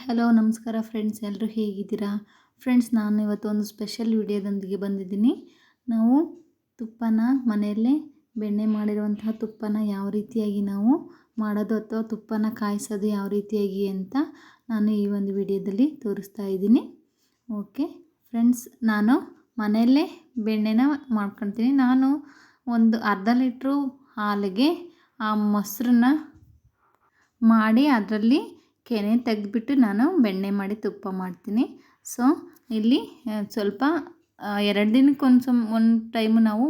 Hello ನಮಸ್ಕಾರ friends, ಎಲ್ಲರೂ ಹೇಗಿದ್ದೀರಾ? ಫ್ರೆಂಡ್ಸ್, ನಾನು ಇವತ್ತು ಒಂದು ಸ್ಪೆಷಲ್ ವಿಡಿಯೋದೊಂದಿಗೆ ಬಂದಿದ್ದೀನಿ. ನಾವು ತುಪ್ಪನ ಮನೆಯಲ್ಲೇ ಬೆಣ್ಣೆ ಮಾಡಿರುವಂತಹ ತುಪ್ಪನ ಯಾವ ರೀತಿಯಾಗಿ ನಾವು ಮಾಡೋದು ಅಥವಾ ತುಪ್ಪನ ಕಾಯಿಸೋದು ಯಾವ ರೀತಿಯಾಗಿ ಅಂತ ನಾನು ಈ ಒಂದು ವಿಡಿಯೋದಲ್ಲಿ ತೋರಿಸ್ತಾ ಇದ್ದೀನಿ. ಓಕೆ ಫ್ರೆಂಡ್ಸ್, ನಾನು ಮನೆಯಲ್ಲೇ ಬೆಣ್ಣೆನ ಮಾಡ್ಕೊಳ್ತೀನಿ. ನಾನು ಒಂದು ಅರ್ಧ ಲೀಟ್ರು ಹಾಲಿಗೆ ಆ ಮೊಸರನ್ನ ಮಾಡಿ ಅದರಲ್ಲಿ ಕೆನೆ ತೆಗೆದುಬಿಟ್ಟು ನಾನು ಬೆಣ್ಣೆ ಮಾಡಿ ತುಪ್ಪ ಮಾಡ್ತೀನಿ. ಸೊ ಇಲ್ಲಿ ಸ್ವಲ್ಪ 2 ದಿನಕ್ಕೆ ಒಂದು ಟೈಮು ನಾವು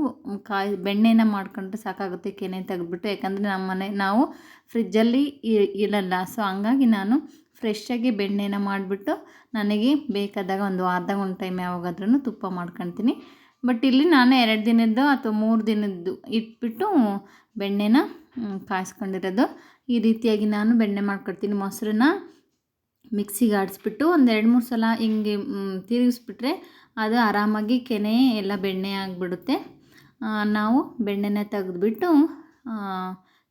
ಬೆಣ್ಣೆನ ಮಾಡ್ಕೊಂಡ್ರೆ ಸಾಕಾಗುತ್ತೆ, ಕೆನೆ ತೆಗೆದುಬಿಟ್ಟು. ಯಾಕಂದರೆ ನಾವು ಫ್ರಿಜ್ಜಲ್ಲಿ ಇಡಲ್ಲ. ಸೊ ಹಂಗಾಗಿ ನಾನು ಫ್ರೆಶ್ಶಾಗಿ ಬೆಣ್ಣೆನ ಮಾಡಿಬಿಟ್ಟು ನನಗೆ ಬೇಕಾದಾಗ ಒಂದು ವಾರದಾಗ ಒಂದು ಟೈಮ್ ಯಾವಾಗಾದ್ರೂ ತುಪ್ಪ ಮಾಡ್ಕೊಳ್ತೀನಿ. ಬಟ್ ಇಲ್ಲಿ ನಾನು 2 ದಿನದ್ದು ಅಥವಾ 3 ದಿನದ್ದು ಇಟ್ಬಿಟ್ಟು ಬೆಣ್ಣೆನ ಕಾಯಿಸ್ಕೊಂಡಿರೋದು. ಈ ರೀತಿಯಾಗಿ ನಾನು ಬೆಣ್ಣೆ ಮಾಡ್ಕೊಳ್ತೀನಿ. ಮೊಸರನ್ನ ಮಿಕ್ಸಿಗೆ ಆಡಿಸ್ಬಿಟ್ಟು ಒಂದು 2-3 ಸಲ ಹಿಂಗೆ ತಿರುಗಿಸ್ಬಿಟ್ರೆ ಅದು ಆರಾಮಾಗಿ ಕೆನೆ ಎಲ್ಲ ಬೆಣ್ಣೆ ಆಗಿಬಿಡುತ್ತೆ. ನಾವು ಬೆಣ್ಣೆನ ತೆಗೆದುಬಿಟ್ಟು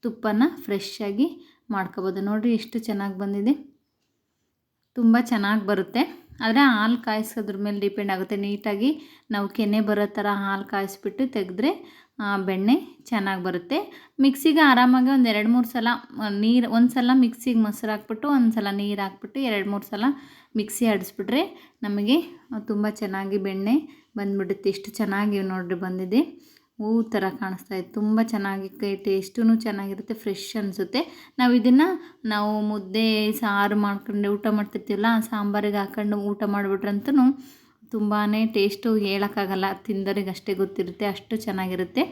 ತುಪ್ಪನ ಫ್ರೆಶ್ಶಾಗಿ ಮಾಡ್ಕೊಬೋದು. ನೋಡಿರಿ ಎಷ್ಟು ಚೆನ್ನಾಗಿ ಬಂದಿದೆ, ತುಂಬ ಚೆನ್ನಾಗಿ ಬರುತ್ತೆ. ಆದರೆ ಹಾಲು ಕಾಯಿಸೋದ್ರ ಮೇಲೆ ಡಿಪೆಂಡ್ ಆಗುತ್ತೆ. ನೀಟಾಗಿ ನಾವು ಕೆನೆ ಬರೋ ಥರ ಹಾಲು ಕಾಯಿಸ್ಬಿಟ್ಟು ತೆಗೆದ್ರೆ ಬೆಣ್ಣೆ ಚೆನ್ನಾಗಿ ಬರುತ್ತೆ. ಮಿಕ್ಸಿಗೆ ಆರಾಮಾಗಿ ಒಂದು 2-3 ಸಲ ನೀರು, ಒಂದು ಸಲ ಮಿಕ್ಸಿಗೆ ಮೊಸರು ಹಾಕ್ಬಿಟ್ಟು ಒಂದು ಸಲ ನೀರು ಹಾಕ್ಬಿಟ್ಟು 2-3 ಸಲ ಮಿಕ್ಸಿ ಆಡಿಸ್ಬಿಟ್ರೆ ನಮಗೆ ತುಂಬ ಚೆನ್ನಾಗಿ ಬೆಣ್ಣೆ ಬಂದುಬಿಡುತ್ತೆ. ಎಷ್ಟು ಚೆನ್ನಾಗಿ ನೋಡಿರಿ ಬಂದಿದೆ, ಹೂವು ಥರ ಕಾಣಿಸ್ತಾ ಇದೆ. ತುಂಬ ಚೆನ್ನಾಗಿ ಟೇಸ್ಟೂ ಚೆನ್ನಾಗಿರುತ್ತೆ, ಫ್ರೆಶ್ ಅನಿಸುತ್ತೆ. ನಾವು ಮುದ್ದೆ ಸಾರು ಮಾಡ್ಕೊಂಡು ಊಟ ಮಾಡ್ತಿರ್ತೀವಲ್ಲ, ಸಾಂಬಾರಿಗೆ ಹಾಕ್ಕೊಂಡು ಊಟ ಮಾಡಿಬಿಟ್ರಂತೂ ತುಂಬಾ ಟೇಸ್ಟು ಹೇಳೋಕ್ಕಾಗಲ್ಲ, ತಿಂದವರಿಗೆ ಅಷ್ಟೇ ಗೊತ್ತಿರುತ್ತೆ, ಅಷ್ಟು ಚೆನ್ನಾಗಿರುತ್ತೆ.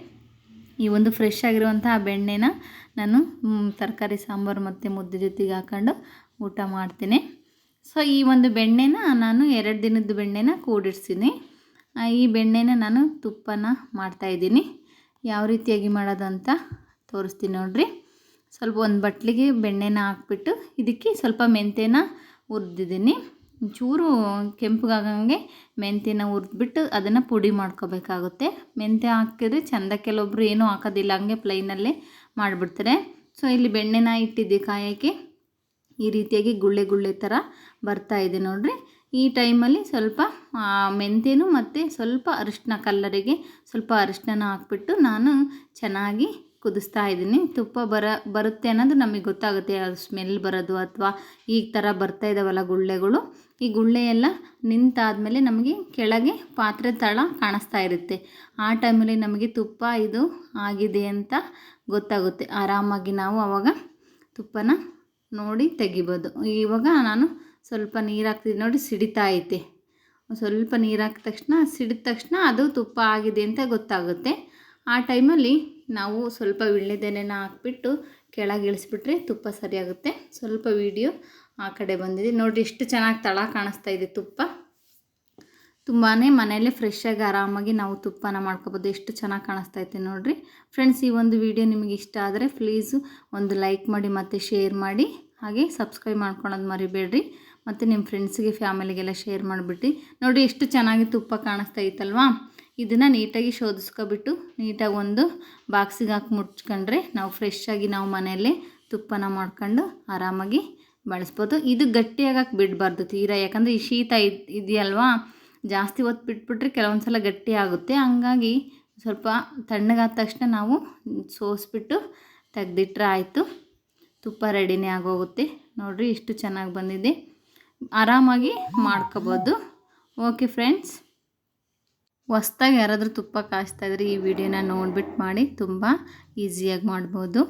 ಈ ಒಂದು ಫ್ರೆಶ್ ಆಗಿರುವಂಥ ಬೆಣ್ಣೆನ ನಾನು ತರಕಾರಿ ಸಾಂಬಾರು ಮತ್ತು ಮುದ್ದೆ ಜೊತೆಗೆ ಹಾಕ್ಕೊಂಡು ಊಟ ಮಾಡ್ತೀನಿ. ಸೊ ಈ ಒಂದು ಬೆಣ್ಣೆನ ನಾನು 2 ದಿನದ ಬೆಣ್ಣೆನ ಕೂಡಿಡ್ತೀನಿ. ಈ ಬೆಣ್ಣೆನ ನಾನು ತುಪ್ಪನ ಮಾಡ್ತಾಯಿದ್ದೀನಿ. ಯಾವ ರೀತಿಯಾಗಿ ಮಾಡೋದು ಅಂತ ತೋರಿಸ್ತೀನಿ ನೋಡಿರಿ. ಸ್ವಲ್ಪ ಒಂದು ಬಟ್ಲಿಗೆ ಬೆಣ್ಣೆನ ಹಾಕ್ಬಿಟ್ಟು ಇದಕ್ಕೆ ಸ್ವಲ್ಪ ಮೆಂತ್ಯನ ಹುರಿದಿದ್ದೀನಿ. ಚೂರು ಕೆಂಪಗಾಗಂಗೆ ಮೆಂತ್ಯನ ಹುರಿದ್ಬಿಟ್ಟು ಅದನ್ನು ಪುಡಿ ಮಾಡ್ಕೋಬೇಕಾಗುತ್ತೆ. ಮೆಂತ್ಯ ಹಾಕಿದ್ರೆ ಚೆಂದ, ಕೆಲವೊಬ್ರು ಏನೂ ಹಾಕೋದಿಲ್ಲ, ಹಂಗೆ ಪ್ಲೈನಲ್ಲೇ ಮಾಡಿಬಿಡ್ತಾರೆ. ಸೊ ಇಲ್ಲಿ ಬೆಣ್ಣೆನ ಇಟ್ಟಿದ್ದೆ ಕಾಯೋಕ್ಕೆ. ಈ ರೀತಿಯಾಗಿ ಗುಳ್ಳೆ ಗುಳ್ಳೆ ಥರ ಬರ್ತಾಯಿದೆ ನೋಡಿರಿ. ಈ ಟೈಮಲ್ಲಿ ಸ್ವಲ್ಪ ಮೆಂತ್ಯನೂ ಮತ್ತು ಸ್ವಲ್ಪ ಅರಿಶಿನ, ಕಲ್ಲರಿಗೆ ಸ್ವಲ್ಪ ಅರಿಶಿನ ಹಾಕ್ಬಿಟ್ಟು ನಾನು ಚೆನ್ನಾಗಿ ಕುದಿಸ್ತಾ ಇದ್ದೀನಿ. ತುಪ್ಪ ಬರುತ್ತೆ ಅನ್ನೋದು ನಮಗೆ ಗೊತ್ತಾಗುತ್ತೆ, ಅದು ಸ್ಮೆಲ್ ಬರೋದು ಅಥವಾ ಈ ಥರ ಬರ್ತಾ ಇದ್ದಾವಲ್ಲ ಗುಳ್ಳೆಗಳು. ಈ ಗುಳ್ಳೆ ಎಲ್ಲ ನಿಂತಾದಮೇಲೆ ನಮಗೆ ಕೆಳಗೆ ಪಾತ್ರೆ ತಳ ಕಾಣಿಸ್ತಾ ಇರುತ್ತೆ. ಆ ಟೈಮಲ್ಲಿ ನಮಗೆ ತುಪ್ಪ ಇದು ಆಗಿದೆ ಅಂತ ಗೊತ್ತಾಗುತ್ತೆ. ಆರಾಮಾಗಿ ನಾವು ಆವಾಗ ತುಪ್ಪನ ನೋಡಿ ತೆಗಿಬೋದು. ಇವಾಗ ನಾನು ಸ್ವಲ್ಪ ನೀರು ಹಾಕ್ತಿದ್ದೀನಿ ನೋಡಿ, ಸಿಡಿತಾ ಐತೆ. ಸ್ವಲ್ಪ ನೀರು ಹಾಕಿದ ಸಿಡಿದ ತಕ್ಷಣ ಅದು ತುಪ್ಪ ಆಗಿದೆ ಅಂತ ಗೊತ್ತಾಗುತ್ತೆ. ಆ ಟೈಮಲ್ಲಿ ನಾವು ಸ್ವಲ್ಪ ವೀಳ್ಯದೆಲೆನ ಹಾಕ್ಬಿಟ್ಟು ಕೆಳಗೆ ಇಳಿಸ್ಬಿಟ್ರೆ ತುಪ್ಪ ಸರಿಯಾಗುತ್ತೆ. ಸ್ವಲ್ಪ ವಿಡಿಯೋ ಆ ಕಡೆ ಬಂದಿದೆ ನೋಡಿರಿ, ಎಷ್ಟು ಚೆನ್ನಾಗಿ ತಳ ಕಾಣಿಸ್ತಾ ಇದೆ. ತುಪ್ಪ ತುಂಬಾ ಮನೆಯಲ್ಲೇ ಫ್ರೆಶ್ಶಾಗಿ ಆರಾಮಾಗಿ ನಾವು ತುಪ್ಪನ ಮಾಡ್ಕೊಬೋದು. ಎಷ್ಟು ಚೆನ್ನಾಗಿ ಕಾಣಿಸ್ತಾ ಐತೆ ನೋಡಿರಿ. ಫ್ರೆಂಡ್ಸ್, ಈ ಒಂದು ವಿಡಿಯೋ ನಿಮಗೆ ಇಷ್ಟ ಆದರೆ ಪ್ಲೀಸು ಒಂದು ಲೈಕ್ ಮಾಡಿ ಮತ್ತು ಶೇರ್ ಮಾಡಿ, ಹಾಗೆ ಸಬ್ಸ್ಕ್ರೈಬ್ ಮಾಡ್ಕೊಳೋದು ಮರಿಬೇಡ್ರಿ. ಮತ್ತು ನಿಮ್ಮ ಫ್ರೆಂಡ್ಸಿಗೆ ಫ್ಯಾಮಿಲಿಗೆಲ್ಲ ಶೇರ್ ಮಾಡಿಬಿಟ್ಟು ನೋಡಿರಿ, ಎಷ್ಟು ಚೆನ್ನಾಗಿ ತುಪ್ಪ ಕಾಣಿಸ್ತಾ ಇತ್ತಲ್ವಾ. ಇದನ್ನು ನೀಟಾಗಿ ಶೋಧಿಸ್ಕೊಬಿಟ್ಟು ನೀಟಾಗಿ ಒಂದು ಬಾಕ್ಸಿಗೆ ಹಾಕಿ ಮುಚ್ಕೊಂಡ್ರೆ ನಾವು ಫ್ರೆಶ್ಶಾಗಿ ನಾವು ಮನೆಯಲ್ಲೇ ತುಪ್ಪನ ಮಾಡ್ಕೊಂಡು ಆರಾಮಾಗಿ ಬಳಸ್ಬೋದು. ಇದು ಗಟ್ಟಿಯಾಗಕ್ಕೆ ಬಿಡಬಾರ್ದು ತೀರಾ, ಯಾಕಂದರೆ ಈ ಶೀತ ಇದೆಯಲ್ವಾ, ಜಾಸ್ತಿ ಹೊತ್ತು ಬಿಟ್ಬಿಟ್ರೆ ಕೆಲವೊಂದು ಸಲ ಗಟ್ಟಿ ಆಗುತ್ತೆ. ಹಂಗಾಗಿ ಸ್ವಲ್ಪ ತಣ್ಣಗಾದ ತಕ್ಷಣ ನಾವು ಸೋಸಿಬಿಟ್ಟು ತೆಗೆದಿಟ್ರೆ ಆಯಿತು, ತುಪ್ಪ ರೆಡಿನೇ ಆಗೋಗುತ್ತೆ. ನೋಡಿರಿ ಎಷ್ಟು ಚೆನ್ನಾಗಿ ಬಂದಿದೆ, ಆರಾಮಾಗಿ ಮಾಡ್ಕೋಬೋದು. ಓಕೆ ಫ್ರೆಂಡ್ಸ್, ಹೊಸ್ದಾಗಿ ಯಾರಾದರೂ ತುಪ್ಪ ಕಾಯಿಸ್ತಾ ಇದ್ರೆ ಈ ವಿಡಿಯೋನ ನೋಡ್ಬಿಟ್ಟು ಮಾಡಿ, ತುಂಬ ಈಸಿಯಾಗಿ ಮಾಡ್ಬೋದು.